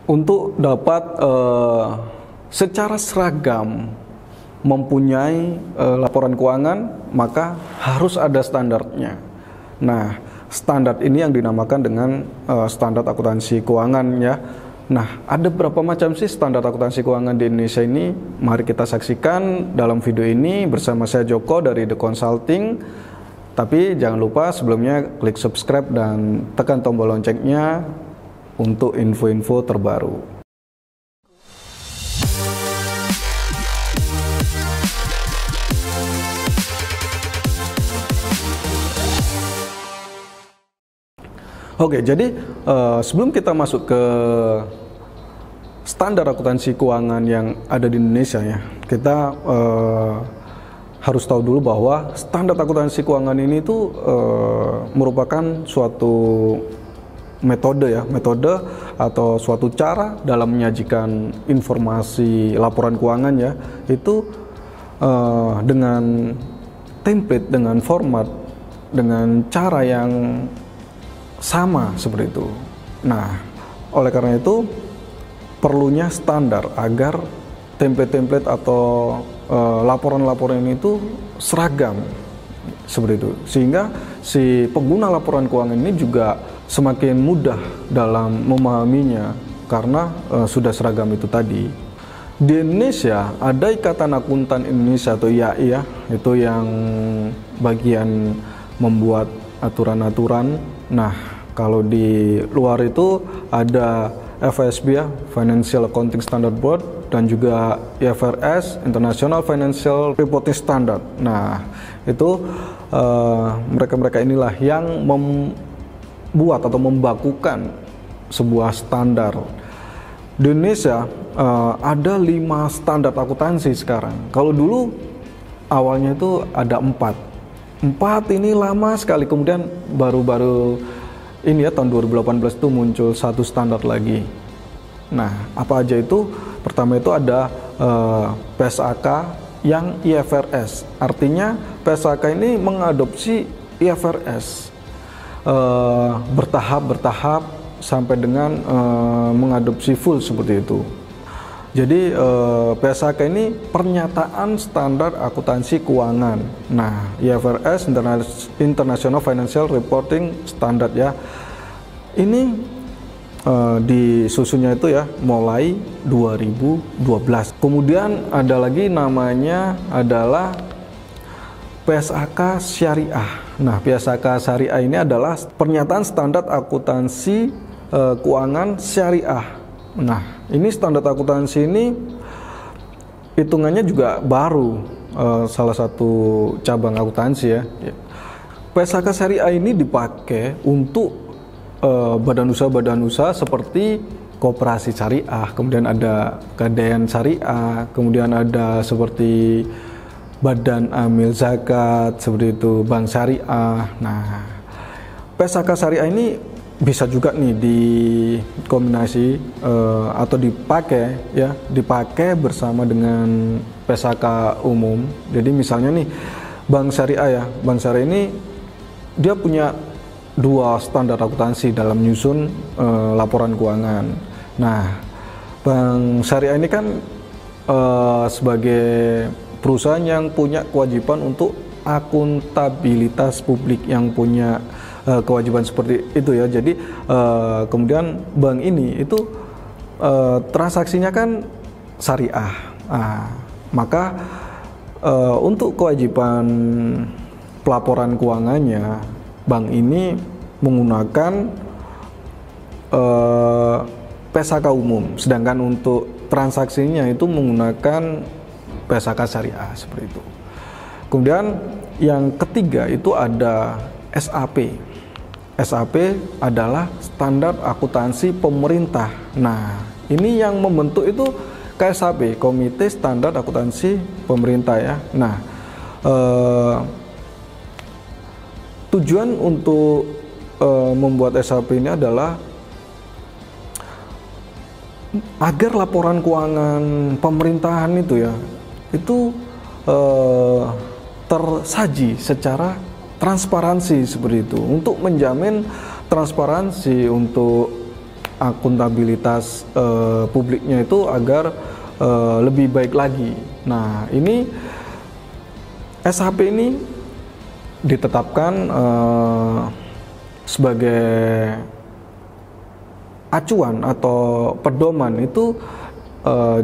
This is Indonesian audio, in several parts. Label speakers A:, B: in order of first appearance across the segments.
A: untuk dapat secara seragam mempunyai laporan keuangan, maka harus ada standarnya. Nah, standar ini yang dinamakan dengan standar akuntansi keuangan ya. Nah, ada berapa macam sih standar akuntansi keuangan di Indonesia ini? Mari kita saksikan dalam video ini bersama saya Joko dari The Consulting. Tapi jangan lupa sebelumnya klik subscribe dan tekan tombol loncengnya untuk info-info terbaru. Oke, jadi sebelum kita masuk ke standar akuntansi keuangan yang ada di Indonesia ya, kita harus tahu dulu bahwa standar akuntansi keuangan ini itu merupakan suatu metode atau suatu cara dalam menyajikan informasi laporan keuangan ya, itu dengan template, dengan format, dengan cara yang sama seperti itu. Nah, oleh karena itu perlunya standar agar template-template atau laporan-laporan itu seragam seperti itu, sehingga si pengguna laporan keuangan ini juga semakin mudah dalam memahaminya karena sudah seragam itu tadi. Di Indonesia ada Ikatan Akuntan Indonesia atau IAI ya, itu yang bagian membuat aturan-aturan. Nah, kalau di luar itu ada FASB ya, Financial Accounting Standard Board, dan juga IFRS, International Financial Reporting Standard. Nah, itu mereka-mereka inilah yang membuat atau membakukan sebuah standar. Di Indonesia ada 5 standar akuntansi sekarang. Kalau dulu awalnya itu ada 4 ini lama sekali, kemudian baru-baru ini ya tahun 2018 itu muncul satu standar lagi. Nah, apa aja itu? Pertama itu ada PSAK yang IFRS, artinya PSAK ini mengadopsi IFRS bertahap sampai dengan mengadopsi full seperti itu. Jadi PSAK ini pernyataan standar akuntansi keuangan. Nah, IFRS International Financial Reporting Standard ya. Ini disusunnya itu ya mulai 2012. Kemudian ada lagi namanya adalah PSAK Syariah. Nah, PSAK Syariah ini adalah pernyataan standar akuntansi keuangan syariah. Nah, ini standar akuntansi ini hitungannya juga baru, salah satu cabang akuntansi ya. PSAK Syariah ini dipakai untuk badan usaha seperti koperasi syariah, kemudian ada gadaian syariah, kemudian ada seperti badan amil zakat seperti itu, bank syariah. Nah, PSAK Syariah ini bisa juga nih dikombinasi atau dipakai bersama dengan PSAK umum. Jadi misalnya nih bank syariah ya, bank syariah ini dia punya 2 standar akuntansi dalam menyusun laporan keuangan. Nah, bank syariah ini kan sebagai perusahaan yang punya kewajiban untuk akuntabilitas publik, yang punya kewajiban seperti itu ya. Jadi kemudian bank ini itu transaksinya kan syariah. Maka untuk kewajiban pelaporan keuangannya, bank ini menggunakan PSAK umum, sedangkan untuk transaksinya itu menggunakan PSAK syariah seperti itu. Kemudian yang ketiga itu ada SAP. SAP adalah standar akuntansi pemerintah. Nah, ini yang membentuk itu KSAP, Komite Standar Akuntansi Pemerintah ya. Nah, tujuan untuk membuat SAP ini adalah agar laporan keuangan pemerintahan itu ya, itu tersaji secara transparansi seperti itu, untuk menjamin transparansi untuk akuntabilitas publiknya itu agar lebih baik lagi. Nah, ini SHP ini ditetapkan sebagai acuan atau pedoman itu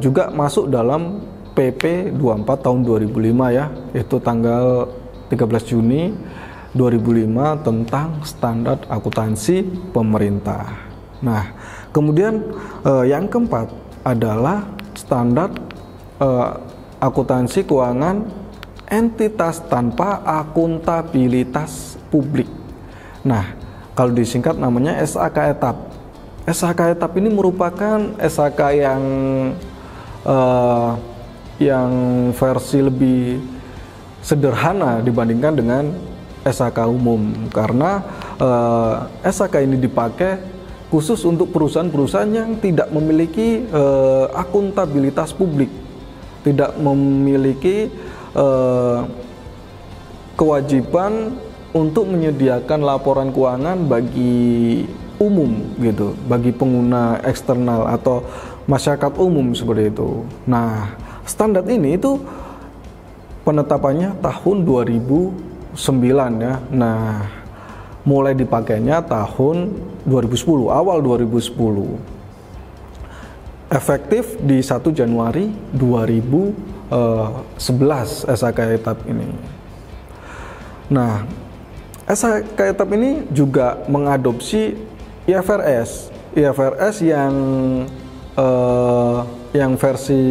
A: juga masuk dalam PP 24 tahun 2005 ya, itu tanggal 13 Juni 2005 tentang standar akuntansi pemerintah. Nah, kemudian yang keempat adalah standar akuntansi keuangan entitas tanpa akuntabilitas publik. Nah, kalau disingkat namanya SAK etap. SAK etap ini merupakan SAK yang versi lebih sederhana dibandingkan dengan SAK umum, karena SAK ini dipakai khusus untuk perusahaan-perusahaan yang tidak memiliki akuntabilitas publik, tidak memiliki kewajiban untuk menyediakan laporan keuangan bagi umum gitu, bagi pengguna eksternal atau masyarakat umum seperti itu. Nah, standar ini itu penetapannya tahun 2009 ya. Nah, mulai dipakainya tahun 2010, awal 2010. Efektif di 1 Januari 2011 SAK etap ini. Nah, SAK etap ini juga mengadopsi IFRS yang versi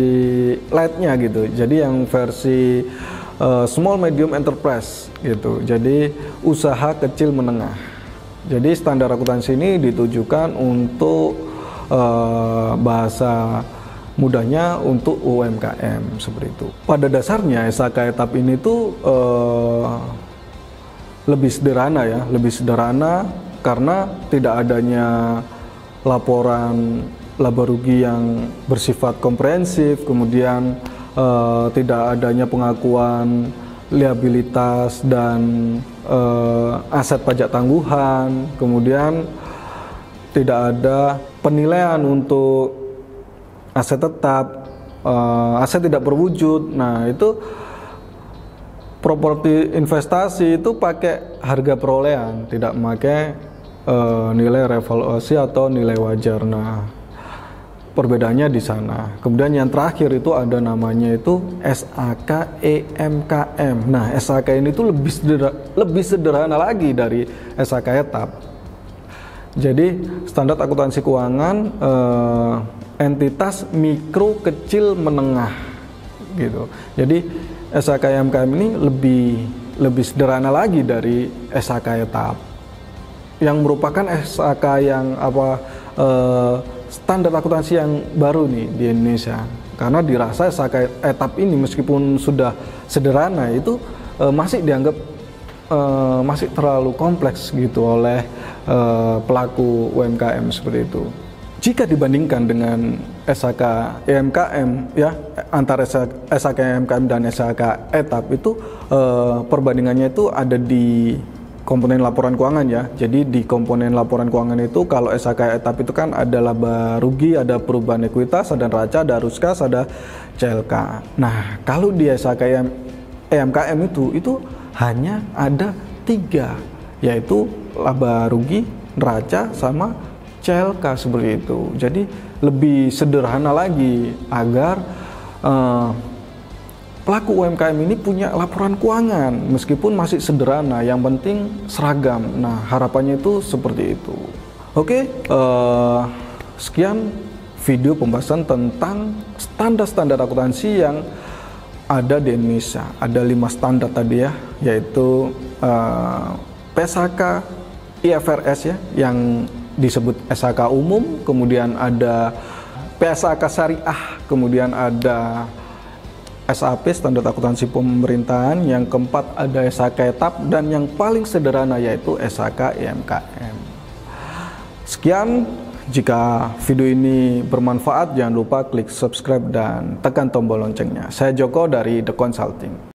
A: light-nya gitu. Jadi yang versi small medium enterprise gitu. Jadi usaha kecil menengah. Jadi standar akuntansi ini ditujukan untuk bahasa mudahnya untuk UMKM seperti itu. Pada dasarnya SAK etap ini tuh lebih sederhana ya, lebih sederhana karena tidak adanya laporan laba rugi yang bersifat komprehensif, kemudian tidak adanya pengakuan liabilitas dan aset pajak tangguhan, kemudian tidak ada penilaian untuk aset tetap, aset tidak berwujud. Nah, itu properti investasi itu pakai harga perolehan, tidak memakai nilai revaluasi atau nilai wajar. Nah, perbedaannya di sana. Kemudian yang terakhir itu ada namanya itu SAK EMKM. Nah, SAK ini tuh lebih sederhana lagi dari SAK etap. Jadi standar akuntansi keuangan entitas mikro kecil menengah gitu. Jadi SAK EMKM ini lebih sederhana lagi dari SAK etap, yang merupakan SAK yang standar akuntansi yang baru nih di Indonesia. Karena dirasa SAK etap ini meskipun sudah sederhana itu masih dianggap masih terlalu kompleks gitu oleh pelaku UMKM seperti itu. Jika dibandingkan dengan SAK EMKM ya, antara SAK EMKM dan SAK etap itu perbandingannya itu ada di komponen laporan keuangan ya. Jadi di komponen laporan keuangan itu kalau SAK etap itu kan ada laba rugi, ada perubahan ekuitas, ada neraca, ada arus kas, ada CLK. Nah, kalau di SAK EMKM itu hanya ada 3, yaitu laba rugi, neraca, sama CLK seperti itu. Jadi lebih sederhana lagi agar pelaku UMKM ini punya laporan keuangan meskipun masih sederhana, yang penting seragam. Nah, harapannya itu seperti itu. Oke, sekian video pembahasan tentang standar-standar akuntansi yang ada di Indonesia. Ada 5 standar tadi ya, yaitu PSAK IFRS ya, yang disebut SAK umum, kemudian ada PSAK syariah, kemudian ada SAP standar akuntansi pemerintahan, yang keempat ada SAK etap, dan yang paling sederhana yaitu SAK EMKM. Sekian, jika video ini bermanfaat jangan lupa klik subscribe dan tekan tombol loncengnya. Saya Joko dari The Consulting.